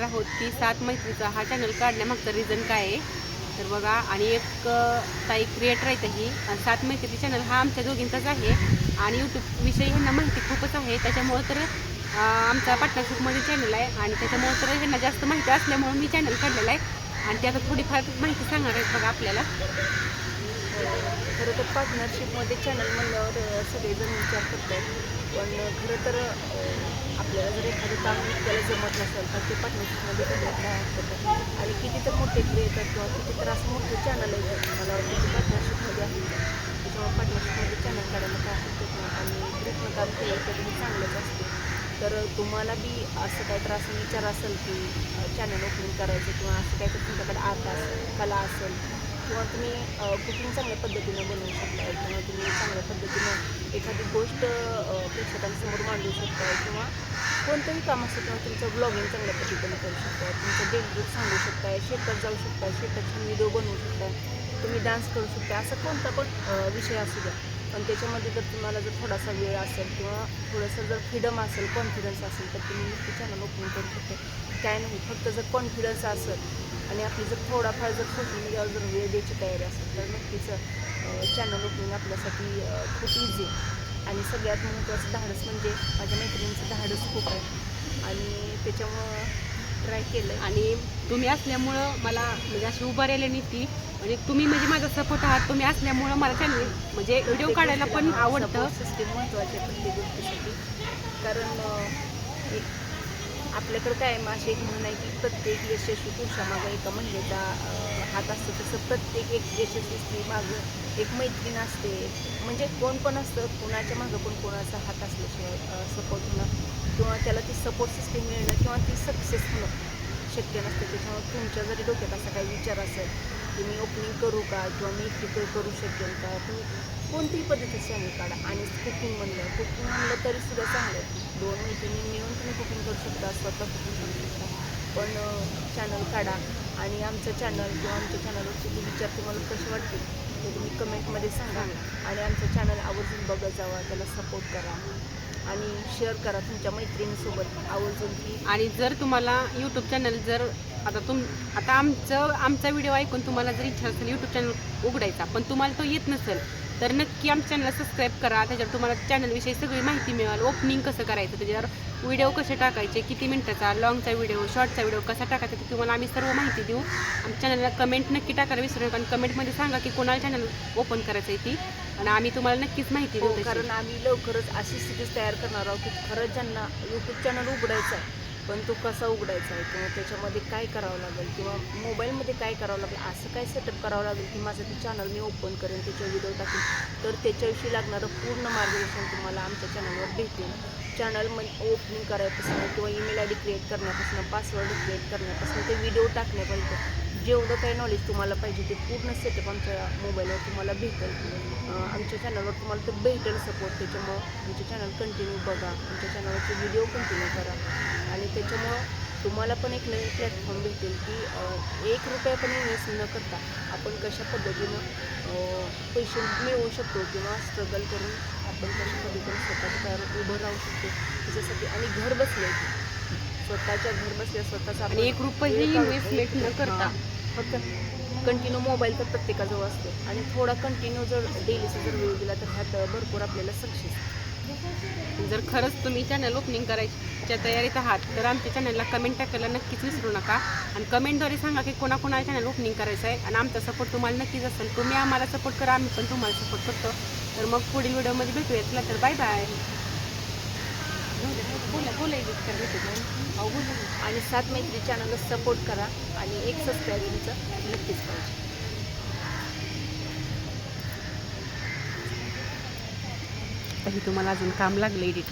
बघणार आहोत की सात मैत्रीचा हा चॅनल काढण्यामागचा रिझन काय आहे. तर बघा, आणि एक ताई क्रिएटर आहे ही, आणि सात मैत्री चॅनल हा आमच्या दोघींचाच आहे आणि यूट्यूबविषयी ह्यांना माहिती खूपच आहे. त्याच्यामुळं तर आमचा पार्टनरशिपमध्ये चॅनल आहे आणि त्याच्यामुळं तर ह्यांना जास्त माहिती असल्यामुळं मी चॅनल काढलेला आहे आणि ते आता थोडीफार माहिती सांगणार आहेत बघा आपल्याला. खरं तर पार्टनरशिपमध्ये चॅनल म्हणल्यावर सगळेजण विचार करत आहेत, पण खरं तर आपल्याला जर एखादं काम त्याला जमत नसेल तर ते पार्टनरशिपमध्ये करायला काय हरकत आहे. आणि किती तर मोठे क्रिएटर किंवा किती तर असं मोठं चॅनल आहे मला वाटतं ते पार्टनरशिपमध्ये आहे. त्याच्यामुळे पार्टनरशिपमध्ये चॅनल काढायला काय हरकत नाही आणि ग्रुपनं काम केलं तर हे चांगलंच असते. तर तुम्हाला बी असं काहीतरी असं विचार असेल की चॅनल ओपनिंग करायचं किंवा असं काहीतरी तुमच्याकडे आर्ट असेल, कला असेल, किंवा तुम्ही कुकिंग चांगल्या पद्धतीनं बनवू शकता किंवा तुम्ही चांगल्या पद्धतीनं एखादी गोष्ट प्रेक्षकांसमोर मांडू शकता किंवा कोणतंही काम असतं किंवा तुमचं ब्लॉगिंग चांगल्या पद्धतीनं करू शकता, तुमचं डेली रूट सांगू शकता, शेतात जाऊ शकता, शेतात छान व्हिडिओ बनवू शकता, तुम्ही डान्स करू शकता, असा कोणता पण विषय असू द्या. पण त्याच्यामध्ये जर तुम्हाला जर थोडासा वेळ असेल किंवा थोडंसं जर फ्रीडम असेल, कॉन्फिडन्स असेल, तर तुम्ही नक्की चॅनल ओपन करू शकता. काय नाही, फक्त जर कॉन्फिडन्स असेल आणि आपली जर थोडाफार जर सोशल मीडियावर जर वेळ द्यायची तयारी असेल तर नक्कीच चॅनल ओपनिंग आपल्यासाठी खूप इझी आहे. आणि सगळ्यात महत्त्वाचं धाडस म्हणजे माझ्या मैत्रिणींचं धाडस खूप आहे आणि त्याच्यामुळं ट्राय केलं आहे. आणि तुम्ही असल्यामुळं मला म्हणजे अशी उभारायला नाही ती, म्हणजे तुम्ही म्हणजे माझा सपोर्ट आहात. तुम्ही असल्यामुळं मला चॅनल म्हणजे व्हिडिओ काढायला पण आवडतं. सिस्टीम महत्त्वाची आहे प्रत्येक गोष्टीसाठी. कारण आपल्याकडं काय अशी एक म्हण आहे की प्रत्येक यशस्वी पुरुषामागं एका महिलेचा हात असतो, तसं प्रत्येक एक यशस्वी स्त्री मागं एक मैत्रीण असते. म्हणजे कोण पण असतं, कोणाच्या मागं पण कोणाचा हात असल्याशिवाय सपोर्ट होणं किंवा त्याला ती सपोर्ट सिस्टीम मिळणं किंवा ती सक्सेस होणं शक्य नसते. त्याच्यामुळे तुमच्या जरी डोक्यात असा काही विचार असेल की मी ओपनिंग करू का किंवा मी एकटी करू शकेल का, तुम्ही कोणतीही पद्धतीचं चॅनल काढा. आणि कुकिंग म्हणलं तरीसुद्धा चांगलं आहे. दोन मैत्रिणी मिळून तुम्ही कुकिंग करू शकता, स्वतः कुकिंग करू शकता. पण चॅनल काढा आणि आमचं चॅनल किंवा आमच्या चॅनलवरचे जे विचार तुम्हाला कसे वाटतील ते तुम्ही कमेंटमध्ये सांगा. आणि आमचं चॅनल आवर्जून बघत जावा, त्याला सपोर्ट करा आणि शेअर करा तुमच्या मैत्रिणींसोबत आवर्जून की. आणि जर तुम्हाला यूट्यूब चॅनल जर आता आमचा व्हिडिओ ऐकून तुम्हाला जर इच्छा असेल यूट्यूब चॅनल उघडायचा, पण तुम्हाला तो येत नसेल, तर नक्की आमच्या चॅनलला सबस्क्राईब करा. त्याच्यावर तुम्हाला चॅनलविषयी सगळी माहिती मिळेल. ओपनिंग कसं करायचं, त्याच्यावर व्हिडिओ कसे टाकायचे, किती मिनटाचा, लॉंगचा व्हिडिओ, शॉर्टचा व्हिडिओ कसा टाकायचा, ते तुम्हाला आम्ही सर्व माहिती देऊ. आमच्या चॅनलला कमेंट नक्की टाकायला विसरू नका आणि कमेंटमध्ये सांगा की कोणाला चॅनल ओपन करायचं आहे ती, आणि आम्ही तुम्हाला नक्कीच माहिती देऊ. कारण आम्ही लवकरच अशी स्थितीच तयार करणार आहोत की खरंच ज्यांना यूट्यूब चॅनल उघडायचं आहे, पण तो कसा उघडायचा आहे किंवा त्याच्यामध्ये काय करावं लागेल किंवा मोबाईलमध्ये काय करावं लागेल, असं काय सेटअप करावं लागेल की माझं ते चॅनल मी ओपन करेन, त्याच्या व्हिडिओ टाकेन, तर त्याच्याविषयी लागणारं पूर्ण मार्गदर्शन तुम्हाला आमच्या चॅनलवर भेटेल. चॅनलमध्ये ओपनिंग करायपासून किंवा ईमेल आय डी क्रिएट करण्यापासून, पासवर्ड क्रिएट करण्यापासून ते व्हिडिओ टाकण्यापर्यंत जेवढं काही नॉलेज तुम्हाला पाहिजे ते पूर्ण सेटअप आमच्या मोबाईलवर तुम्हाला भेटेल. आमच्या चॅनलवर तुम्हाला ते भेटेल सपोर्ट. त्याच्यामुळं आमचे चॅनल कंटिन्यू बघा, आमच्या चॅनलवरचे व्हिडिओ कंटिन्यू करा आणि त्याच्यामुळं तुम्हाला पण एक नवीन प्लॅटफॉर्म भेटेल की ₹1 पण इन्व्हेस्ट न करता आपण कशा पद्धतीनं पैसे मिळवू शकतो किंवा स्ट्रगल करून आपण कशा पद्धतीने स्वतःच्या पायावर उभं राहू शकतो त्याच्यासाठी. आणि घर बसल्या स्वतःचा आणि ₹1 इन्व्हेस्टमेंट न करता फक्त कंटिन्यू मोबाईल तर प्रत्येकाजवळ असतो आणि थोडा कंटिन्यू जर डेलीचा जर वेळ दिला तर ह्यात भरपूर आपल्याला सक्सेस. जर खरंच तुम्ही चॅनल ओपनिंग करायच्या तयारीत आहात तर आमच्या चॅनलला कमेंट टाकायला नक्कीच विसरू नका आणि कमेंटद्वारे सांगा की कोणाकोणाला चॅनल ओपनिंग करायचं आहे. आणि आमचा सपोर्ट तुम्हाला नक्कीच असेल. तुम्ही आम्हाला सपोर्ट करा, आम्ही पण तुम्हाला सपोर्ट करतो. तर मग पुढील व्हिडिओमध्ये भेटूया. चला तर बाय बाय. आणि सात मैत्री चॅनलला सपोर्ट करा आणि एक सबस्क्राईब तुमचं नक्कीच पाहिजे. तरी तुम्हाला अजून काम लागलं एडिट